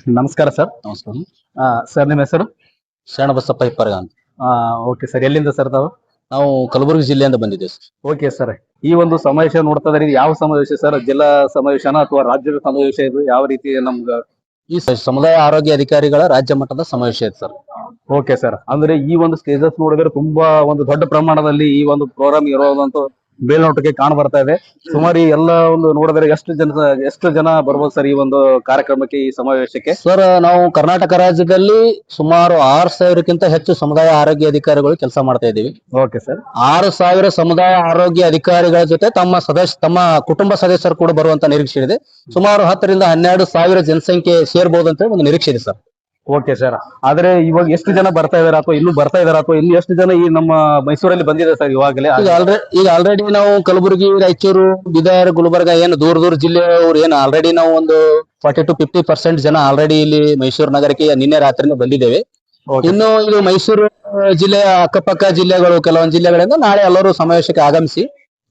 ನಮಸ್ಕಾರ ಸರ್. ನಮಸ್ಕಾರ. ಸರ್ ನಿಮ್ಮ ಹೆಸರು? ಶರಣಬಸಪ್ಪ ಹಿಪ್ಪರಗ ಅಂತ. Okay sir. ಎಲ್ಲಿಂದ ಸರ್ ತಾವು? ನಾವು ಕಲಬುರಗಿ ಜಿಲ್ಲೆಯಿಂದ ಬಂದಿದ್ದೇವೆ ಸರ್. Okay sir. ಈ ಒಂದು ಸಮಾವೇಶ ನೋಡ್ತಾ ಇದ್ರಿ, ಯಾವ ಸಮಾವೇಶ ಸರ್? ಜಿಲ್ಲಾ ಸಮಾವೇಶನ ಅಥವಾ ರಾಜ್ಯದ ಸಮಾವೇಶ? ಇದು ಯಾವ ರೀತಿ ನಮ್ಗ? ಈ ಸಮುದಾಯ ಆರೋಗ್ಯ ಅಧಿಕಾರಿಗಳ ರಾಜ್ಯ ಮಟ್ಟದ ಸಮಾವೇಶ ಇದೆ ಸರ್. Okay sir. ಅಂದ್ರೆ ಈ ಒಂದು ಸ್ಟೇಜಸ್ ನೋಡಿದ್ರೆ ತುಂಬಾ ಒಂದು ದೊಡ್ಡ ಪ್ರಮಾಣದಲ್ಲಿ ಈ ಒಂದು ಪ್ರೋಗ್ರಾಮ್ ಇರೋದಂತೂ ಮೇಲ್ನೋಟಕ್ಕೆ ಕಾಣ ಬರ್ತಾ ಇದೆ. ಸುಮಾರು ಎಲ್ಲ ಒಂದು ನೋಡಿದ್ರೆ ಎಷ್ಟು ಜನ ಬರ್ಬೋದು ಸರ್ ಈ ಒಂದು ಕಾರ್ಯಕ್ರಮಕ್ಕೆ, ಈ ಸಮಾವೇಶಕ್ಕೆ? ಸರ್, ನಾವು ಕರ್ನಾಟಕ ರಾಜ್ಯದಲ್ಲಿ ಸುಮಾರು 6,000ಕ್ಕಿಂತ ಹೆಚ್ಚು ಸಮುದಾಯ ಆರೋಗ್ಯ ಅಧಿಕಾರಿಗಳು ಕೆಲಸ ಮಾಡ್ತಾ ಇದ್ದೀವಿ. Okay sir. 6,000 ಸಮುದಾಯ ಆರೋಗ್ಯ ಅಧಿಕಾರಿಗಳ ಜೊತೆ ತಮ್ಮ ಕುಟುಂಬ ಸದಸ್ಯರು ಕೂಡ ಬರುವಂತ ನಿರೀಕ್ಷೆ ಇದೆ. ಸುಮಾರು 10 ರಿಂದ 12,000 ಜನಸಂಖ್ಯೆ ಸೇರ್ಬೋದು ಅಂತ ಒಂದು ನಿರೀಕ್ಷೆ ಇದೆ ಸರ್. Okay sir. ಆದ್ರೆ ಇವಾಗ ಎಷ್ಟು ಜನ ಬರ್ತಾ ಇದಾರೆ, ಅಥವಾ ಇನ್ನೂ ಬರ್ತಾ ಇದಾರೆ, ಅಥವಾ ಇನ್ನು ಎಷ್ಟು ಜನ ಈ ನಮ್ಮ ಮೈಸೂರಲ್ಲಿ ಬಂದಿದೆ ಸರ್ ಇವಾಗಲೇ? ಈಗ ಆಲ್ರೆಡಿ ನಾವು ಕಲಬುರಗಿ, ರಾಯಚೂರು, ಬೀದರ್, ಗುಲ್ಬರ್ಗ ಏನು ದೂರ ಜಿಲ್ಲೆಯವರು ಏನು ಆಲ್ರೆಡಿ ನಾವು ಒಂದು 40 to 50% ಜನ ಆಲ್ರೆಡಿ ಇಲ್ಲಿ ಮೈಸೂರು ನಗರಕ್ಕೆ ನಿನ್ನೆ ರಾತ್ರಿನೇ ಬಂದಿದ್ದೇವೆ. ಇನ್ನು ಇದು ಮೈಸೂರು ಜಿಲ್ಲೆಯ ಅಕ್ಕಪಕ್ಕ ಜಿಲ್ಲೆಗಳು, ಕೆಲವೊಂದು ಜಿಲ್ಲೆಗಳಿಂದ ನಾಳೆ ಎಲ್ಲರೂ ಸಮಾವೇಶಕ್ಕೆ ಆಗಮಿಸಿ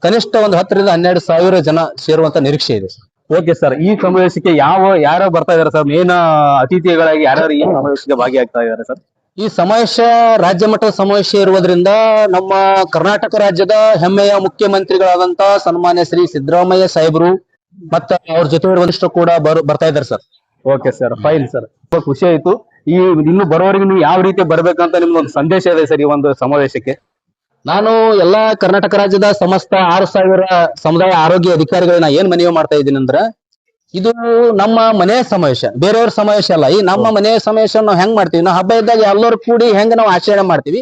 ಕನಿಷ್ಠ ಒಂದು 10 ರಿಂದ 12,000 ಜನ ಸೇರುವಂತ ನಿರೀಕ್ಷೆ ಇದೆ. Okay sir. ಈ ಸಮಾವೇಶಕ್ಕೆ ಯಾರು ಬರ್ತಾ ಇದಾರೆ ಸರ್? ಮೇನ್ ಅತಿಥಿಗಳಾಗಿ ಯಾರ್ಯಾರು ಈ ಸಮಾವೇಶಕ್ಕೆ ಭಾಗಿಯಾಗ್ತಾ ಇದ್ದಾರೆ ಸರ್? ಈ ಸಮಾವೇಶ ರಾಜ್ಯ ಮಟ್ಟದ ಸಮಾವೇಶ ಇರುವುದರಿಂದ ನಮ್ಮ ಕರ್ನಾಟಕ ರಾಜ್ಯದ ಹೆಮ್ಮೆಯ ಮುಖ್ಯಮಂತ್ರಿಗಳಾದಂತ ಸನ್ಮಾನ್ಯ ಶ್ರೀ ಸಿದ್ದರಾಮಯ್ಯ ಸಾಹೇಬರು ಮತ್ತ ಅವ್ರ ಜೊತೆ ಒಂದಿಷ್ಟು ಕೂಡ ಬರ್ತಾ ಇದ್ದಾರೆ sir. Okay sir, fine sir. ತುಂಬಾ ಖುಷಿ ಆಯ್ತು. ಇನ್ನು ಬರೋವರೆಗೆ ನೀವು ಯಾವ ರೀತಿ ಬರ್ಬೇಕಂತ ನಿಮ್ಗೊಂದು ಸಂದೇಶ ಇದೆ ಸರ್ ಈ ಒಂದು ಸಮಾವೇಶಕ್ಕೆ? ನಾನು ಎಲ್ಲಾ ಕರ್ನಾಟಕ ರಾಜ್ಯದ ಸಮಸ್ತ 6,000 ಸಮುದಾಯ ಆರೋಗ್ಯ ಅಧಿಕಾರಿಗಳನ್ನ ಏನ್ ಮನವಿ ಮಾಡ್ತಾ ಇದ್ದೀನಿ ಅಂದ್ರ, ಇದು ನಮ್ಮ ಮನೆಯ ಸಮಾವೇಶ, ಬೇರೆಯವ್ರ ಸಮಾವೇಶ ಅಲ್ಲ. ಈ ನಮ್ಮ ಮನೆಯ ಸಮಾವೇಶ ನಾವು ಹೆಂಗ್ ಮಾಡ್ತೀವಿ, ನಾವು ಹಬ್ಬ ಇದ್ದಾಗ ಎಲ್ಲರೂ ಕೂಡಿ ಹೆಂಗ್ ನಾವು ಆಚರಣೆ ಮಾಡ್ತೀವಿ,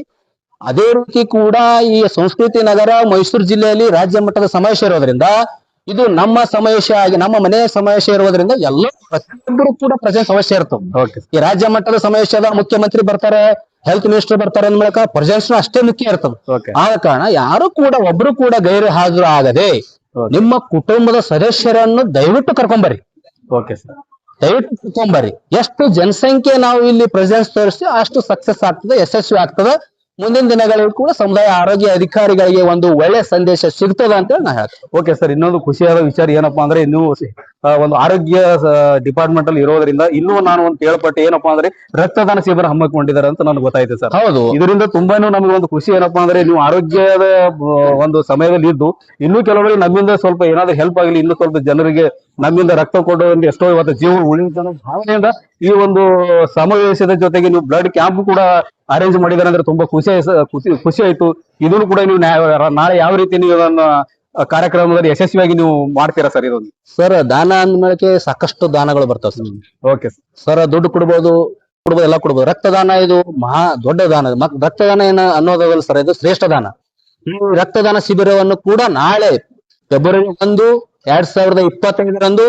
ಅದೇ ರೀತಿ ಕೂಡ ಈ ಸಂಸ್ಕೃತಿ ನಗರ ಮೈಸೂರು ಜಿಲ್ಲೆಯಲ್ಲಿ ರಾಜ್ಯ ಮಟ್ಟದ ಸಮಾವೇಶ ಇರೋದ್ರಿಂದ ಇದು ನಮ್ಮ ಸಮಾವೇಶ ಆಗಿ ನಮ್ಮ ಮನೆಯ ಸಮಾವೇಶ ಇರೋದ್ರಿಂದ ಎಲ್ಲ ಪ್ರತಿಯೊಬ್ಬರು ಕೂಡ ಪ್ರೆಸೆನ್ಸ್ ಅವಶ್ಯ ಇರ್ತದೆ. ಈ ರಾಜ್ಯ ಮಟ್ಟದ ಸಮಾವೇಶದ ಮುಖ್ಯಮಂತ್ರಿ ಬರ್ತಾರೆ, ಹೆಲ್ತ್ ಮಿನಿಸ್ಟರ್ ಬರ್ತಾರೆ ಅಂದ ಮೂಲಕ ಪ್ರೆಸೆನ್ಸ್ ಅಷ್ಟೇ ಮುಖ್ಯ ಇರ್ತದೆ. ಆದ ಕಾರಣ ಯಾರು ಕೂಡ ಒಬ್ರು ಕೂಡ ಗೈರು ಹಾಜರು ಆಗದೆ ನಿಮ್ಮ ಕುಟುಂಬದ ಸದಸ್ಯರನ್ನು ದಯವಿಟ್ಟು ಕರ್ಕೊಂಬರ್ರಿ. ಓಕೆ ಸರ್, ದಯವಿಟ್ಟು ಕರ್ಕೊಂಬರ್ರಿ. ಎಷ್ಟು ಜನಸಂಖ್ಯೆ ನಾವು ಇಲ್ಲಿ ಪ್ರೆಸೆನ್ಸ್ ತೋರಿಸಿ ಅಷ್ಟು ಸಕ್ಸಸ್ ಆಗ್ತದೆ, ಯಶಸ್ವಿ ಆಗ್ತದೆ. ಮುಂದಿನ ದಿನಗಳಲ್ಲಿ ಕೂಡ ಸಮುದಾಯ ಆರೋಗ್ಯ ಅಧಿಕಾರಿಗಳಿಗೆ ಒಂದು ಒಳ್ಳೆ ಸಂದೇಶ ಸಿಗ್ತದ ಅಂತ ಹೇಳಿ ನಾ ಹೇಳ್ತೀನಿ. Okay sir. ಇನ್ನೊಂದು ಖುಷಿಯಾದ ವಿಚಾರ ಏನಪ್ಪಾ ಅಂದ್ರೆ, ಇನ್ನೂ ಒಂದು ಆರೋಗ್ಯ ಡಿಪಾರ್ಟ್ಮೆಂಟ್ ಅಲ್ಲಿ ಇರೋದ್ರಿಂದ ಇನ್ನೂ ನಾನು ಒಂದು ಕೇಳ್ಪಟ್ಟೆ, ಏನಪ್ಪಾ ಅಂದ್ರೆ ರಕ್ತದಾನ ಶಿಬಿರ ಹಮ್ಮಿಕೊಂಡಿದ್ದಾರೆ ಅಂತ ನನಗೆ ಗೊತ್ತಾಯ್ತು ಸರ್. ಹೌದು. ಇದರಿಂದ ತುಂಬಾನು ನಮಗೆ ಒಂದು ಖುಷಿ ಏನಪ್ಪಾ ಅಂದ್ರೆ, ನೀವು ಆರೋಗ್ಯದ ಒಂದು ಸಮಯದಲ್ಲಿ ಇದ್ದು ಇನ್ನೂ ಕೆಲವರಿಗೆ ನಮ್ಮಿಂದ ಸ್ವಲ್ಪ ಏನಾದ್ರೂ ಹೆಲ್ಪ್ ಆಗಲಿ, ಇನ್ನೂ ಸ್ವಲ್ಪ ಜನರಿಗೆ ನಮ್ಮಿಂದ ರಕ್ತ ಕೊಡೋದ್ರಿಂದ ಎಷ್ಟೋ ಇವತ್ತು ಜೀವ ಉಳಿದ ಭಾವನೆಯಿಂದ ಈ ಒಂದು ಸಮಾವೇಶದ ಜೊತೆಗೆ ನೀವು ಬ್ಲಡ್ ಕ್ಯಾಂಪ್ ಕೂಡ ಅರೇಂಜ್ ಮಾಡಿದಾರೆ ಅಂದ್ರೆ ತುಂಬಾ ಖುಷಿ ಆಯ್ತು. ಇದನ್ನು ಕೂಡ ನೀವು ನಾಳೆ ಯಾವ ರೀತಿ ನೀವು ಅದನ್ನ ಕಾರ್ಯಕ್ರಮದಲ್ಲಿ ಯಶಸ್ವಿಯಾಗಿ ನೀವು ಮಾಡ್ತೀರಾ ಸರ್? ಇದೊಂದು ಸರ್, ದಾನ ಅಂದ್ಮೇಲೆ ಸಾಕಷ್ಟು ದಾನಗಳು ಬರ್ತಾವ ಸರ್. ಓಕೆ ಸರ್, ದುಡ್ಡು ಕೊಡ್ಬೋದು, ಎಲ್ಲ ಕೊಡ್ಬೋದು. ರಕ್ತದಾನ ಇದು ಮಹಾ ದೊಡ್ಡ ದಾನ. ರಕ್ತದಾನ ಏನ ಅನ್ನೋದಲ್ಲ ಸರ್, ಇದು ಶ್ರೇಷ್ಠ ದಾನ. ಈ ರಕ್ತದಾನ ಶಿಬಿರವನ್ನು ಕೂಡ ನಾಳೆ ಫೆಬ್ರವರಿ 1, 2025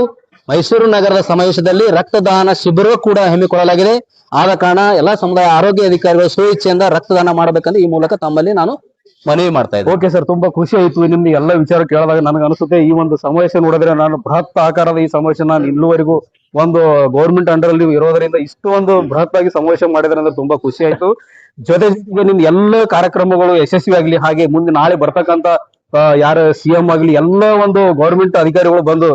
ಮೈಸೂರು ನಗರದ ಸಮಾವೇಶದಲ್ಲಿ ರಕ್ತದಾನ ಶಿಬಿರ ಕೂಡ ಹಮ್ಮಿಕೊಳ್ಳಲಾಗಿದೆ. ಆದ ಕಾರಣ ಎಲ್ಲಾ ಸಮುದಾಯ ಆರೋಗ್ಯ ಅಧಿಕಾರಿಗಳು ಸ್ವಇಚ್ಛೆಯಿಂದ ರಕ್ತದಾನ ಮಾಡಬೇಕಂದ್ರೆ ಈ ಮೂಲಕ ತಮ್ಮಲ್ಲಿ ನಾನು ಮನವಿ ಮಾಡ್ತಾ ಇದ್ದೀನಿ. ಓಕೆ ಸರ್, ತುಂಬಾ ಖುಷಿ ಆಯ್ತು ನಿಮ್ಗೆ ಎಲ್ಲ ವಿಚಾರ ಕೇಳಿದಾಗ. ನನಗೆ ಅನಿಸುತ್ತೆ ಈ ಒಂದು ಸಮಾವೇಶ ನೋಡಿದ್ರೆ, ನಾನು ಬೃಹತ್ ಆಕಾರದ ಈ ಸಮಾವೇಶ ನಾನು ಇಲ್ಲಿವರೆಗೂ ಒಂದು ಗೌರ್ಮೆಂಟ್ ಅಂಡರ್ ಅಲ್ಲಿ ಇರೋದ್ರಿಂದ ಇಷ್ಟು ಒಂದು ಬೃಹತ್ ಆಗಿ ಸಮಾವೇಶ ಮಾಡಿದ್ರೆ ಅಂದ್ರೆ ತುಂಬಾ ಖುಷಿ ಆಯ್ತು. ಜೊತೆಗೆ ನಿಮ್ ಎಲ್ಲ ಕಾರ್ಯಕ್ರಮಗಳು ಯಶಸ್ವಿ ಆಗ್ಲಿ. ಹಾಗೆ ಮುಂದೆ ನಾಳೆ ಬರ್ತಕ್ಕಂತ ಯಾರ CM ಆಗ್ಲಿ, ಎಲ್ಲ ಒಂದು ಗೌರ್ಮೆಂಟ್ ಅಧಿಕಾರಿಗಳು ಬಂದು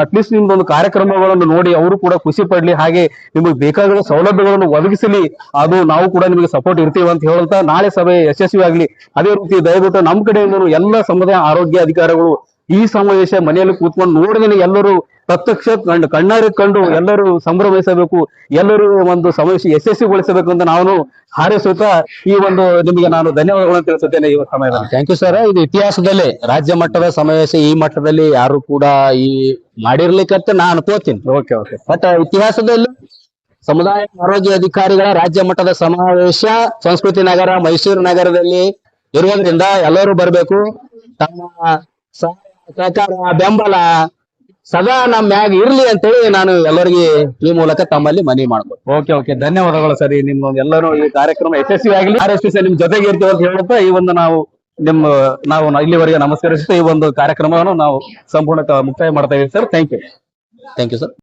ಅಟ್ಲೀಸ್ಟ್ ನಿಮ್ದೊಂದು ಕಾರ್ಯಕ್ರಮಗಳನ್ನು ನೋಡಿ ಅವರು ಕೂಡ ಖುಷಿ ಪಡ್ಲಿ, ಹಾಗೆ ನಿಮಗೆ ಬೇಕಾಗಿರೋ ಸೌಲಭ್ಯಗಳನ್ನು ಒದಗಿಸಲಿ. ಅದು ನಾವು ಕೂಡ ನಿಮಗೆ ಸಪೋರ್ಟ್ ಇರ್ತೀವಿ ಅಂತ ಹೇಳ್ತಾ, ನಾಳೆ ಸಭೆ ಯಶಸ್ವಿ ಆಗ್ಲಿ. ಅದೇ ರೀತಿ ದಯವಿಟ್ಟು ನಮ್ಮ ಕಡೆಯಿಂದ ಎಲ್ಲ ಸಮುದಾಯ ಆರೋಗ್ಯ ಅಧಿಕಾರಿಗಳು ಈ ಸಮಾವೇಶ ಮನೆಯಲ್ಲಿ ಕೂತ್ಕೊಂಡು ನೋಡಿದ್ರೆ ಎಲ್ಲರೂ ಪ್ರತ್ಯಕ್ಷ ಕಣ್ಣಾರೆ ಕಂಡು ಎಲ್ಲರೂ ಸಂಭ್ರಮಿಸಬೇಕು, ಎಲ್ಲರೂ ಒಂದು ಸಮಾವೇಶ ಯಶಸ್ವಿಗೊಳಿಸಬೇಕು ಅಂತ ನಾನು ಹಾರೈಸುತ್ತಾ ಈ ಒಂದು ನಿಮಗೆ ನಾನು ಧನ್ಯವಾದಗಳನ್ನು ತಿಳಿಸುತ್ತೇನೆ ಈ ಸಮಯದಲ್ಲಿ. Thank you sir. ಇದು ಇತಿಹಾಸದಲ್ಲೇ ರಾಜ್ಯ ಮಟ್ಟದ ಸಮಾವೇಶ ಈ ಮಟ್ಟದಲ್ಲಿ ಯಾರು ಕೂಡ ಈ ಮಾಡಿರ್ಲಿಕ್ಕಂತ ನಾನು ಅನ್ಕೋತೀನಿ. ಓಕೆ. ಬಟ್ ಇತಿಹಾಸದಲ್ಲಿ ಸಮುದಾಯ ಆರೋಗ್ಯ ಅಧಿಕಾರಿಗಳ ರಾಜ್ಯ ಮಟ್ಟದ ಸಮಾವೇಶ ಸಂಸ್ಕೃತಿ ನಗರ ಮೈಸೂರು ನಗರದಲ್ಲಿ ಇರುವುದರಿಂದ ಎಲ್ಲರೂ ಬರಬೇಕು. ತಮ್ಮ ಸಹಕಾರ ಬೆಂಬಲ ಸದಾ ನಮ್ಮ ಮ್ಯಾಗ ಇರ್ಲಿ ಅಂತೇಳಿ ನಾನು ಎಲ್ಲರಿಗೆ ಈ ಮೂಲಕ ತಮ್ಮಲ್ಲಿ ಮನವಿ ಮಾಡ್ಬೋದು. ಓಕೆ. ಧನ್ಯವಾದಗಳು ಸರ್. ನಿಮ್ಮ ಎಲ್ಲರೂ ಈ ಕಾರ್ಯಕ್ರಮ ಯಶಸ್ವಿ ಆಗಲಿ, ನಿಮ್ ಜೊತೆಗೆ ಇರ್ತೀವಿ ಅಂತ ಹೇಳುತ್ತಾ ಈ ಒಂದು ನಾವು ಇಲ್ಲಿವರೆಗೆ ನಮಸ್ಕರಿಸುತ್ತಾ ಈ ಒಂದು ಕಾರ್ಯಕ್ರಮವನ್ನು ನಾವು ಸಂಪೂರ್ಣ ಮುಕ್ತಾಯ ಮಾಡ್ತಾ ಇದ್ದೀವಿ ಸರ್. Thank you sir.